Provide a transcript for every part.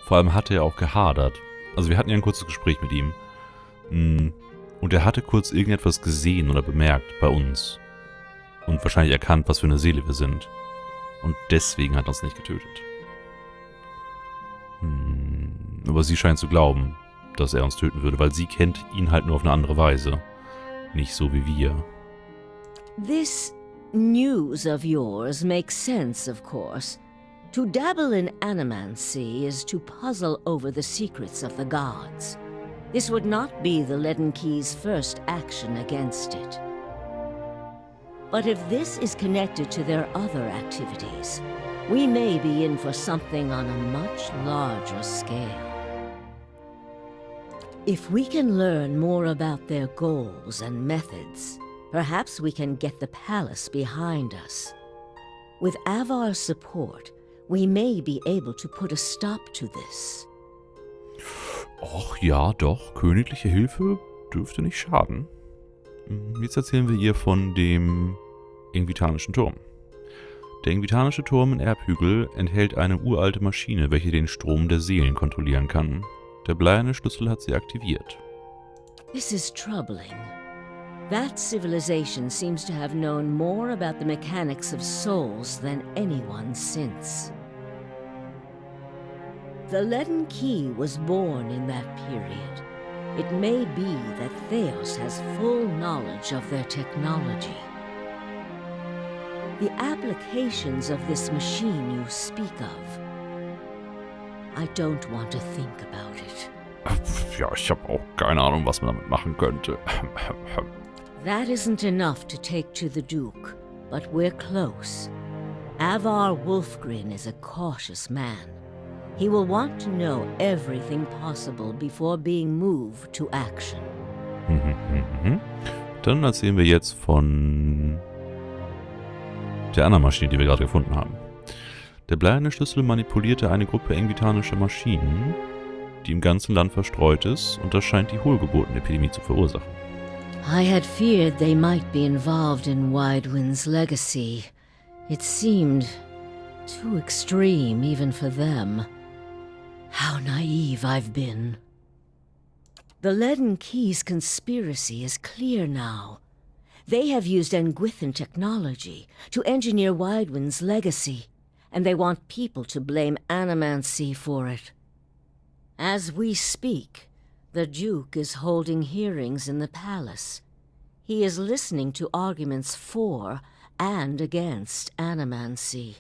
Vor allem hatte er auch gehadert. Also wir hatten ja ein kurzes Gespräch mit ihm. Und er hatte kurz irgendetwas gesehen oder bemerkt bei uns. Und wahrscheinlich erkannt, was für eine Seele wir sind. Und deswegen hat er uns nicht getötet. Aber sie scheint zu glauben, dass er uns töten würde, weil sie kennt ihn halt nur auf eine andere Weise. Nicht so wie wir. This news of yours makes sense, of course. To dabble in animancy is to puzzle over the secrets of the gods. This would not be the Leaden Key's first action against it. But if this is connected to their other activities, we may be in for something on a much larger scale. If we can learn more about their goals and methods, perhaps we can get the palace behind us. With Avar's support, we may be able to put a stop to this. Och ja, doch. Königliche Hilfe dürfte nicht schaden. Jetzt erzählen wir ihr von dem Ingvitanischen Turm. Der Ingvitanische Turm in Erbhügel enthält eine uralte Maschine, welche den Strom der Seelen kontrollieren kann. Der bleierne Schlüssel hat sie aktiviert. This is troubling. That civilization seems to have known more about the mechanics of souls than anyone since. The Leaden Key was born in that period. It may be that Theos has full knowledge of their technology. The applications of this machine you speak of, I don't want to think about it. Ja, ich habe auch keine Ahnung, was man damit machen könnte. That isn't enough to take to the Duke, but we're close. Avar Wolfgren is a cautious man. He will want to know everything possible before being moved to action. Dann erzählen wir jetzt von der anderen Maschine, die wir gerade gefunden haben. Der bleierne Schlüssel manipulierte eine Gruppe ingvitanischer Maschinen, die im ganzen Land verstreut ist, und das scheint die Hohlgeburtenepidemie zu verursachen. I had feared they might be involved in Widewind's legacy. It seemed too extreme even for them. How naive I've been. The Leaden Key's conspiracy is clear now. They have used Engwithan technology to engineer Widewind's legacy, and they want people to blame animancy for it. As we speak, the Duke is holding hearings in the palace. He is listening to arguments for and against animancy.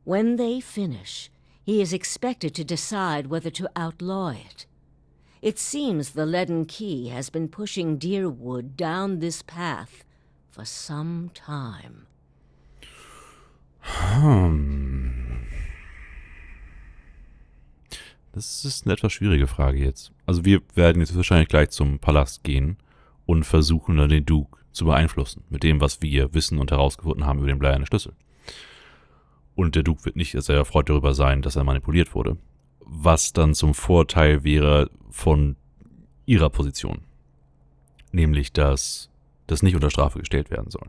When they finish, he is expected to decide whether to outlaw it. It seems the Leaden Key has been pushing Deerwood down this path for some time. Das ist eine etwas schwierige Frage jetzt. Also wir werden jetzt wahrscheinlich gleich zum Palast gehen und versuchen dann den Duke zu beeinflussen mit dem, was wir wissen und herausgefunden haben über den bleiernen Schlüssel. Und der Duke wird nicht sehr erfreut darüber sein, dass er manipuliert wurde. Was dann zum Vorteil wäre von ihrer Position. Nämlich, dass das nicht unter Strafe gestellt werden soll.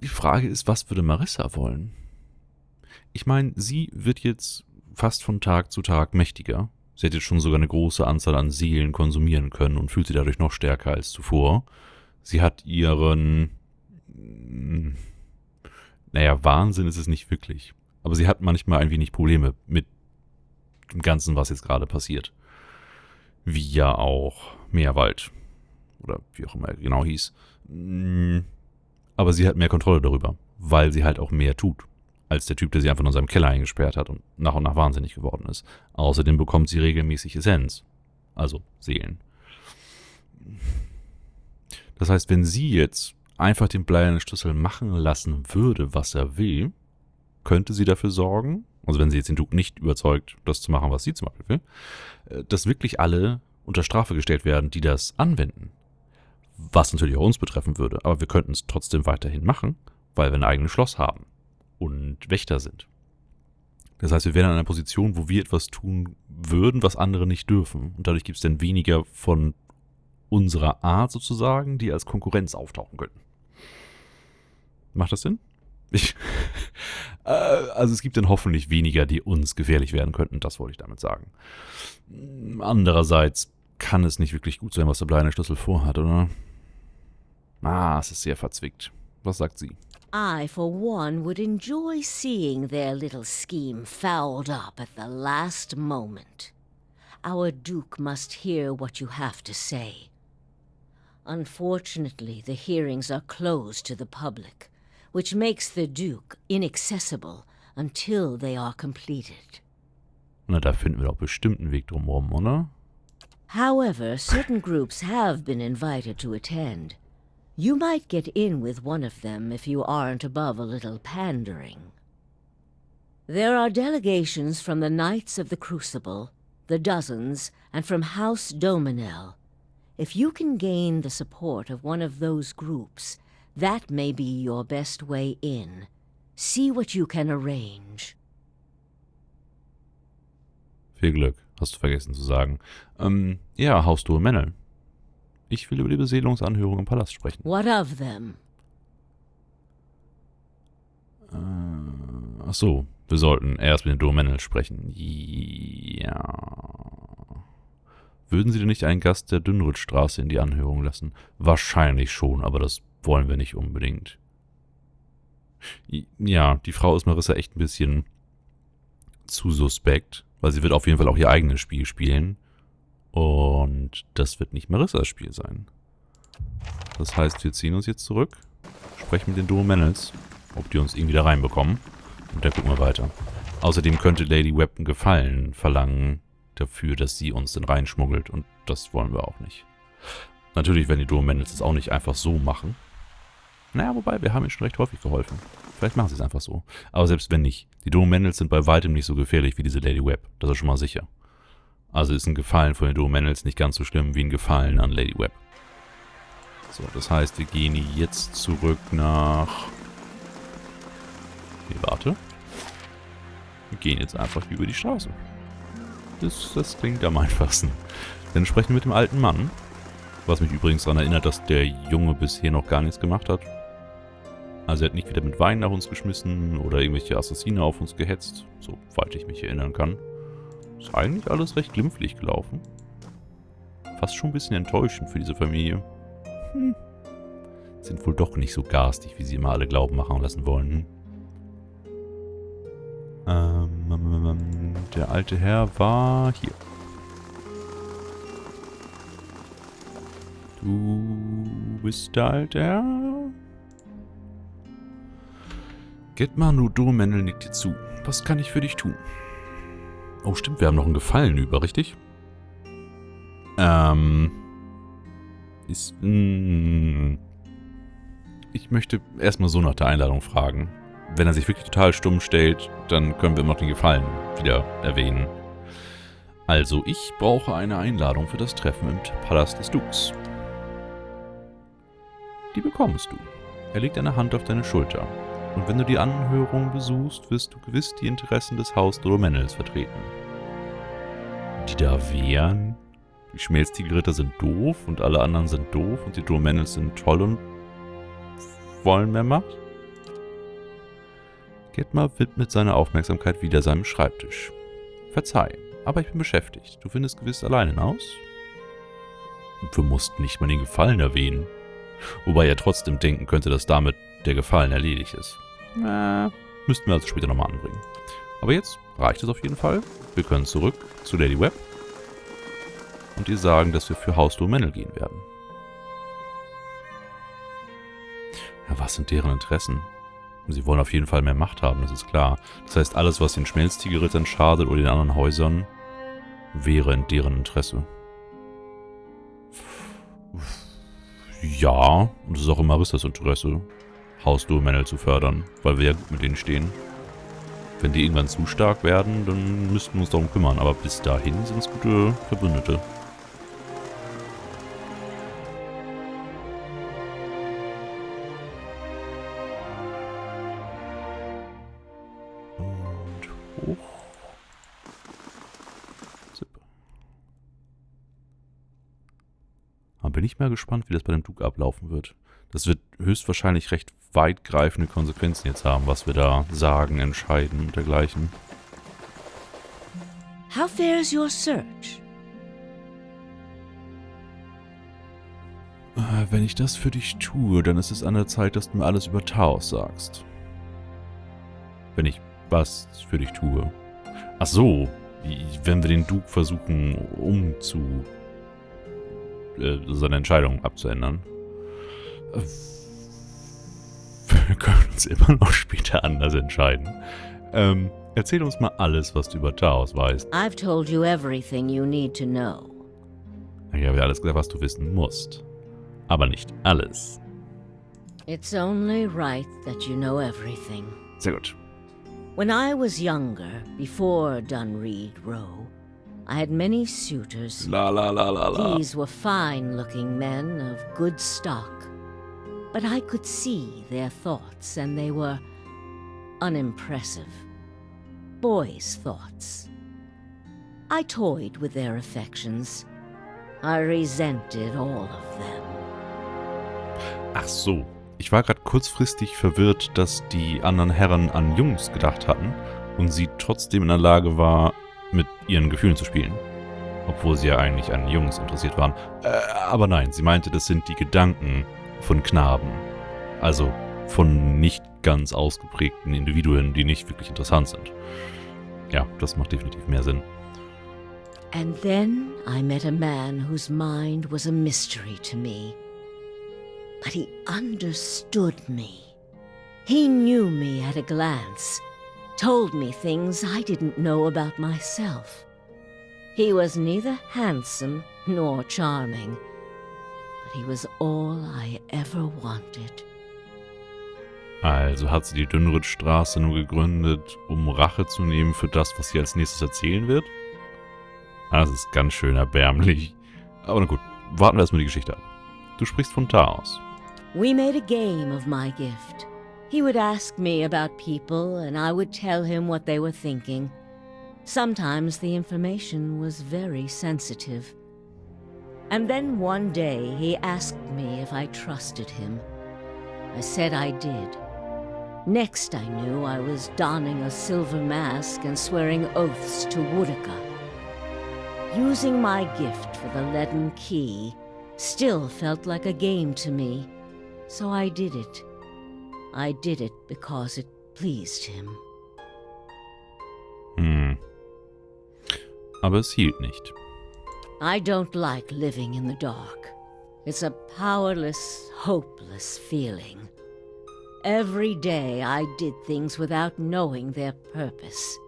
Die Frage ist, was würde Marissa wollen? Ich meine, sie wird jetzt fast von Tag zu Tag mächtiger. Sie hat jetzt schon sogar eine große Anzahl an Seelen konsumieren können und fühlt sich dadurch noch stärker als zuvor. Sie hat ihren... Wahnsinn ist es nicht wirklich. Aber sie hat manchmal ein wenig Probleme mit dem Ganzen, was jetzt gerade passiert. Wie ja auch Meerwald. Oder wie auch immer er genau hieß. Aber sie hat mehr Kontrolle darüber, weil sie halt auch mehr tut, als der Typ, der sie einfach nur in seinem Keller eingesperrt hat und nach wahnsinnig geworden ist. Außerdem bekommt sie regelmäßig Essenz. Also Seelen. Das heißt, wenn sie jetzt einfach den bleiernen Schlüssel machen lassen würde, was er will, könnte sie dafür sorgen, also wenn sie jetzt den Duke nicht überzeugt, das zu machen, was sie zum Beispiel will, dass wirklich alle unter Strafe gestellt werden, die das anwenden. Was natürlich auch uns betreffen würde, aber wir könnten es trotzdem weiterhin machen, weil wir ein eigenes Schloss haben und Wächter sind. Das heißt, wir wären in einer Position, wo wir etwas tun würden, was andere nicht dürfen. Und dadurch gibt es dann weniger von unserer Art sozusagen, die als Konkurrenz auftauchen könnten. Macht das Sinn? Also es gibt dann hoffentlich weniger, die uns gefährlich werden könnten, das wollte ich damit sagen. Andererseits kann es nicht wirklich gut sein, was der bleibende Schlüssel vorhat, oder? Es ist sehr verzwickt. Was sagt sie? I, for one, would enjoy seeing their little scheme fouled up at the last moment. Our Duke must hear what you have to say. Unfortunately, the hearings are closed to the public, which makes the Duke inaccessible until they are completed. Na, da finden wir doch bestimmt einen Weg drumherum, oder? However, certain groups have been invited to attend. You might get in with one of them if you aren't above a little pandering. There are delegations from the Knights of the Crucible, the Dozens, and from House Dominel. If you can gain the support of one of those groups, that may be your best way in. See what you can arrange. Viel Glück, hast du vergessen zu sagen. Ja, Haus Dominel. Ich will über die Beseelungsanhörung im Palast sprechen. What of them? Ach so, wir sollten erst mit den Dominel sprechen. Ja. Würden Sie denn nicht einen Gast der Dünnrüttstraße in die Anhörung lassen? Wahrscheinlich schon, aber das wollen wir nicht unbedingt. Ja, die Frau ist Marissa echt ein bisschen zu suspekt, weil sie wird auf jeden Fall auch ihr eigenes Spiel spielen. Und das wird nicht Marissas Spiel sein. Das heißt, wir ziehen uns jetzt zurück, sprechen mit den Dominels, ob die uns irgendwie da reinbekommen. Und dann gucken wir weiter. Außerdem könnte Lady Webb einen Gefallen verlangen dafür, dass sie uns dann reinschmuggelt. Und das wollen wir auch nicht. Natürlich werden die Dominels das auch nicht einfach so machen. Naja, wobei, wir haben ihnen schon recht häufig geholfen. Vielleicht machen sie es einfach so. Aber selbst wenn nicht, die Dominels sind bei weitem nicht so gefährlich wie diese Lady Webb. Das ist schon mal sicher. Also ist ein Gefallen von den Dominels nicht ganz so schlimm wie ein Gefallen an Lady Webb. So, das heißt, wir gehen jetzt zurück nach... Nee, warte. Wir gehen jetzt einfach über die Straße. Das klingt am einfachsten. Dann sprechen wir mit dem alten Mann. Was mich übrigens daran erinnert, dass der Junge bisher noch gar nichts gemacht hat. Also er hat nicht wieder mit Wein nach uns geschmissen oder irgendwelche Assassine auf uns gehetzt, soweit ich mich erinnern kann. Ist eigentlich alles recht glimpflich gelaufen. Fast schon ein bisschen enttäuschend für diese Familie. Sind wohl doch nicht so garstig, wie sie immer alle glauben machen lassen wollen. Der alte Herr war hier. Du bist der alte Herr? Getmanu Domendel nickt dir zu. Was kann ich für dich tun? Oh, stimmt, wir haben noch einen Gefallen über, richtig? Ich möchte erstmal so nach der Einladung fragen. Wenn er sich wirklich total stumm stellt, dann können wir immer noch den Gefallen wieder erwähnen. Also, ich brauche eine Einladung für das Treffen im Palast des Dukes. Die bekommst du. Er legt eine Hand auf deine Schulter. Und wenn du die Anhörung besuchst, wirst du gewiss die Interessen des Haus Dominels vertreten. Die da wären? Die Schmelztiegelritter sind doof und alle anderen sind doof und die Dominels sind toll und wollen mehr Macht? Getmar widmet seine Aufmerksamkeit wieder seinem Schreibtisch. Verzeih, aber ich bin beschäftigt. Du findest gewiss allein hinaus? Wir mussten nicht mal den Gefallen erwähnen. Wobei er trotzdem denken könnte, dass damit der Gefallen erledigt ist. Müssten wir also später nochmal anbringen. Aber jetzt reicht es auf jeden Fall. Wir können zurück zu Lady Webb und ihr sagen, dass wir für Haus Dominel gehen werden. Ja, was sind deren Interessen? Sie wollen auf jeden Fall mehr Macht haben, das ist klar. Das heißt, alles, was den Schmelztiegelrittern schadet oder den anderen Häusern, wäre in deren Interesse. Ja, und es ist auch in Marissas Interesse, Haus Dominel zu fördern, weil wir ja gut mit denen stehen. Wenn die irgendwann zu stark werden, dann müssten wir uns darum kümmern. Aber bis dahin sind es gute Verbündete. Und hoch. Zip. bin ich mal gespannt, wie das bei dem Duke ablaufen wird. Das wird höchstwahrscheinlich recht weitgreifende Konsequenzen jetzt haben, was wir da sagen, entscheiden und dergleichen. How fares your search? Wenn ich das für dich tue, dann ist es an der Zeit, dass du mir alles über Taos sagst. Wenn ich was für dich tue. Ach so, wenn wir den Duke versuchen, seine Entscheidung abzuändern. Wir können uns immer noch später anders entscheiden. Erzähl uns mal alles, was du über Taos weißt. I've told you everything you need to know. Ich habe dir alles gesagt, was du wissen musst. Aber nicht alles. It's only right that you know everything. Sehr gut. When I was younger, before Dunreed Row, I had many suitors. La la la la la. These were fine-looking men of good stock. But I could see their thoughts, and they were unimpressive. Boys' thoughts. I toyed with their affections. I resented all of them. Ach so. Ich war gerade kurzfristig verwirrt, dass die anderen Herren an Jungs gedacht hatten und sie trotzdem in der Lage war, mit ihren Gefühlen zu spielen. Obwohl sie ja eigentlich an Jungs interessiert waren. Aber nein, sie meinte, das sind die Gedanken von Knaben. Also von nicht ganz ausgeprägten Individuen, die nicht wirklich interessant sind. Ja, das macht definitiv mehr Sinn. And then I met a man whose mind was a mystery to me. But he understood me. He knew me at a glance, told me things I didn't know about myself. He was neither handsome nor charming, but he was all I ever wanted. Also hat sie die Dünnrittstraße nur gegründet, um Rache zu nehmen für das, was sie als nächstes erzählen wird? Das ist ganz schön erbärmlich. Aber na gut, warten wir erstmal die Geschichte ab. Du sprichst von Taos. We made a game of my gift. He would ask me about people, and I would tell him what they were thinking. Sometimes the information was very sensitive. And then one day he asked me if I trusted him. I said I did. Next I knew I was donning a silver mask and swearing oaths to Woodaka. Using my gift for the leaden key still felt like a game to me. So I did it. I did it because it pleased him. Aber es hielt nicht. I don't like living in the dark. It's a powerless, hopeless feeling. Every day I did things without knowing their purpose.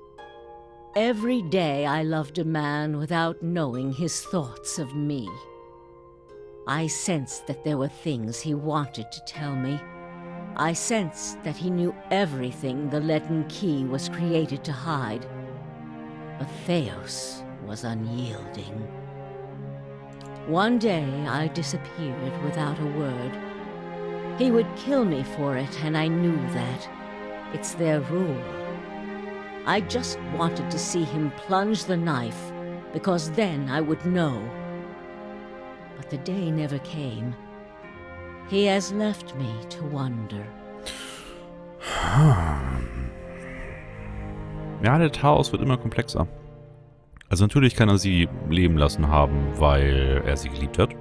Every day I loved a man without knowing his thoughts of me. I sensed that there were things he wanted to tell me. I sensed that he knew everything the leaden key was created to hide. But Theos was unyielding. One day I disappeared without a word. He would kill me for it, and I knew that. It's their rule. I just wanted to see him plunge the knife, because then I would know. But the day never came. He has left me to wonder. Ja, der Taos wird immer komplexer. Also natürlich kann er sie leben lassen haben, weil er sie geliebt hat.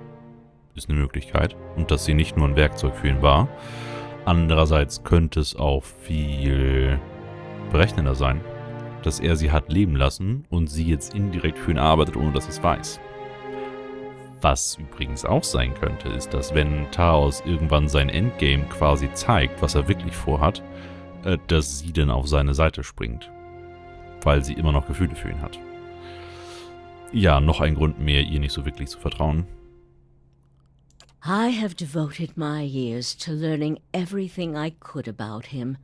Ist eine Möglichkeit. Und dass sie nicht nur ein Werkzeug für ihn war. Andererseits könnte es auch viel berechnender sein, dass er sie hat leben lassen und sie jetzt indirekt für ihn arbeitet, ohne dass er es weiß. Was übrigens auch sein könnte, ist, dass wenn Taos irgendwann sein Endgame quasi zeigt, was er wirklich vorhat, dass sie dann auf seine Seite springt. Weil sie immer noch Gefühle für ihn hat. Ja, noch ein Grund mehr, ihr nicht so wirklich zu vertrauen. I have devoted my years to learning everything I could about him,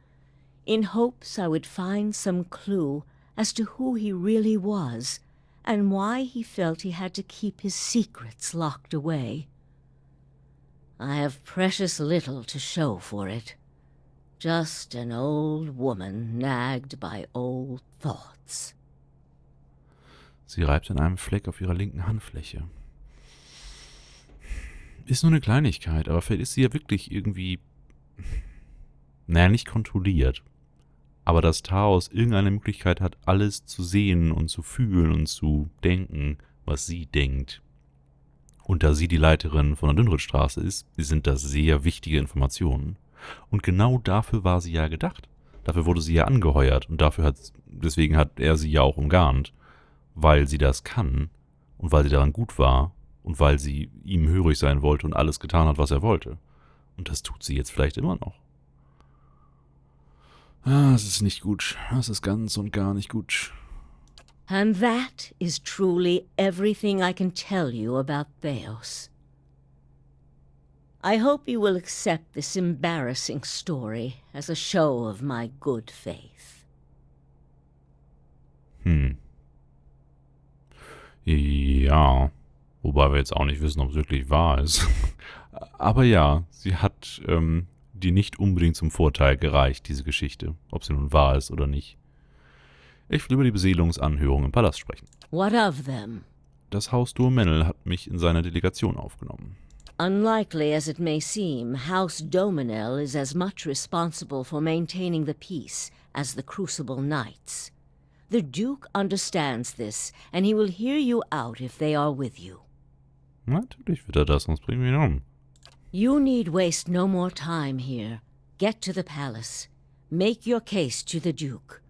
in hopes I would find some clue as to who he really was, and why he felt he had to keep his secrets locked away. I have precious little to show for it. Just an old woman nagged by old thoughts. Sie reibt an einem Fleck auf ihrer linken Handfläche. Ist nur eine Kleinigkeit, aber vielleicht ist sie ja wirklich irgendwie, naja, nicht kontrolliert. Aber dass Taos irgendeine Möglichkeit hat, alles zu sehen und zu fühlen und zu denken, was sie denkt. Und da sie die Leiterin von der Dünnritzstraße ist, sind das sehr wichtige Informationen. Und genau dafür war sie ja gedacht. Dafür wurde sie ja angeheuert und deswegen hat er sie ja auch umgarnt. Weil sie das kann und weil sie daran gut war und weil sie ihm hörig sein wollte und alles getan hat, was er wollte. Und das tut sie jetzt vielleicht immer noch. Es ist nicht gut. Das ist ganz und gar nicht gut. And that is truly everything I can tell you about Theos. I hope you will accept this embarrassing story as a show of my good faith. Ja, wobei wir jetzt auch nicht wissen, ob es wirklich wahr ist. Aber ja, sie hat dir nicht unbedingt zum Vorteil gereicht, diese Geschichte, ob sie nun wahr ist oder nicht. Ich will über die Beseelungsanhörung im Palast sprechen. What of them? Das Haus Domennel hat mich in seine Delegation aufgenommen. Unlikely as it may seem, House Dominel is as much responsible for maintaining the peace as the Crucible Knights. The Duke understands this, and he will hear you out if they are with you. Natürlich wird er das, sonst bringen wir ihn um. You need waste no more time here. Get to the palace. Make your case to the Duke.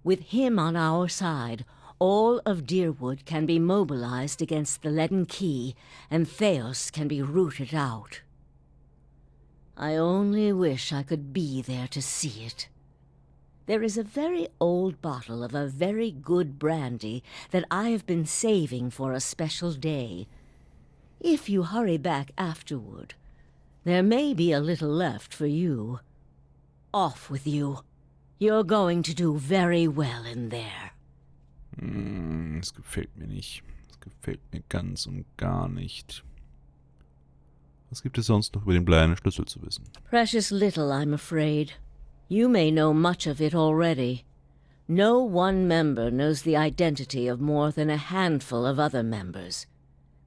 With him on our side, all of Deerwood can be mobilized against the Leaden Key, and Theos can be rooted out. I only wish I could be there to see it. There is a very old bottle of a very good brandy that I have been saving for a special day. If you hurry back afterward, there may be a little left for you. Off with you. You're going to do very well in there. Es gefällt mir nicht. Es gefällt mir ganz und gar nicht. Was gibt es sonst noch über den bleiernen Schlüssel zu wissen? Precious little, I'm afraid. You may know much of it already. No one member knows the identity of more than a handful of other members.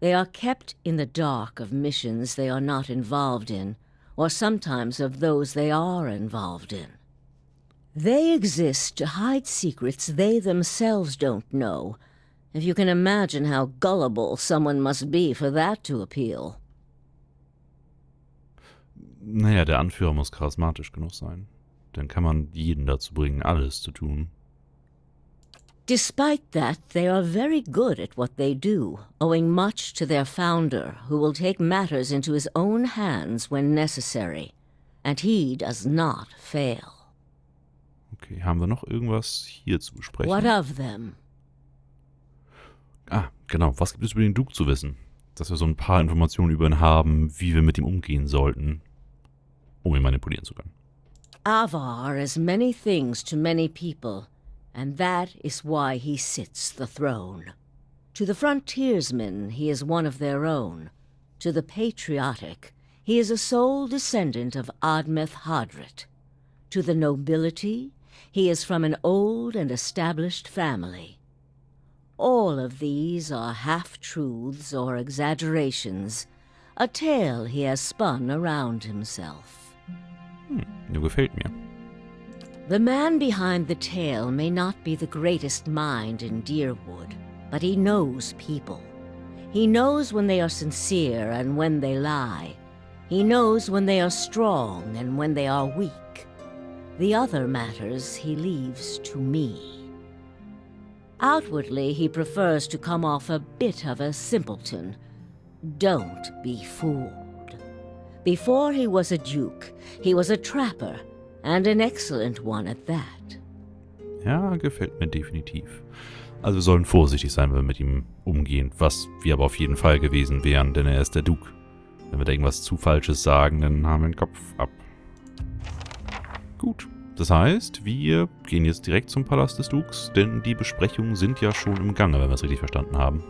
They are kept in the dark of missions they are not involved in, or sometimes of those they are involved in. They exist to hide secrets they themselves don't know, if you can imagine how gullible someone must be for that to appeal. Naja, der Anführer muss charismatisch genug sein. Dann kann man jeden dazu bringen, alles zu tun. Despite that, they are very good at what they do, owing much to their founder, who will take matters into his own hands when necessary. And he does not fail. Okay, haben wir noch irgendwas hier zu besprechen? What of them? Genau. Was gibt es über den Duke zu wissen? Dass wir so ein paar Informationen über ihn haben, wie wir mit ihm umgehen sollten, um ihn manipulieren zu können. Avar is many things to many people, and that is why he sits the throne. To the frontiersmen, he is one of their own. To the patriotic, he is a sole descendant of Admeth Hadrit. To the nobility, he is from an old and established family. All of these are half-truths or exaggerations, a tale he has spun around himself. Der gefällt mir. The man behind the tale may not be the greatest mind in Deerwood, but he knows people. He knows when they are sincere and when they lie. He knows when they are strong and when they are weak. The other matters he leaves to me. Outwardly, he prefers to come off a bit of a simpleton. Don't be fooled. Before he was a duke, he was a trapper, and an excellent one at that. Ja, gefällt mir definitiv. Also wir sollen vorsichtig sein, wenn wir mit ihm umgehen, was wir aber auf jeden Fall gewesen wären, denn er ist der Duke. Wenn wir da irgendwas zu Falsches sagen, dann haben wir den Kopf ab. Gut, das heißt, wir gehen jetzt direkt zum Palast des Dukes, denn die Besprechungen sind ja schon im Gange, wenn wir es richtig verstanden haben.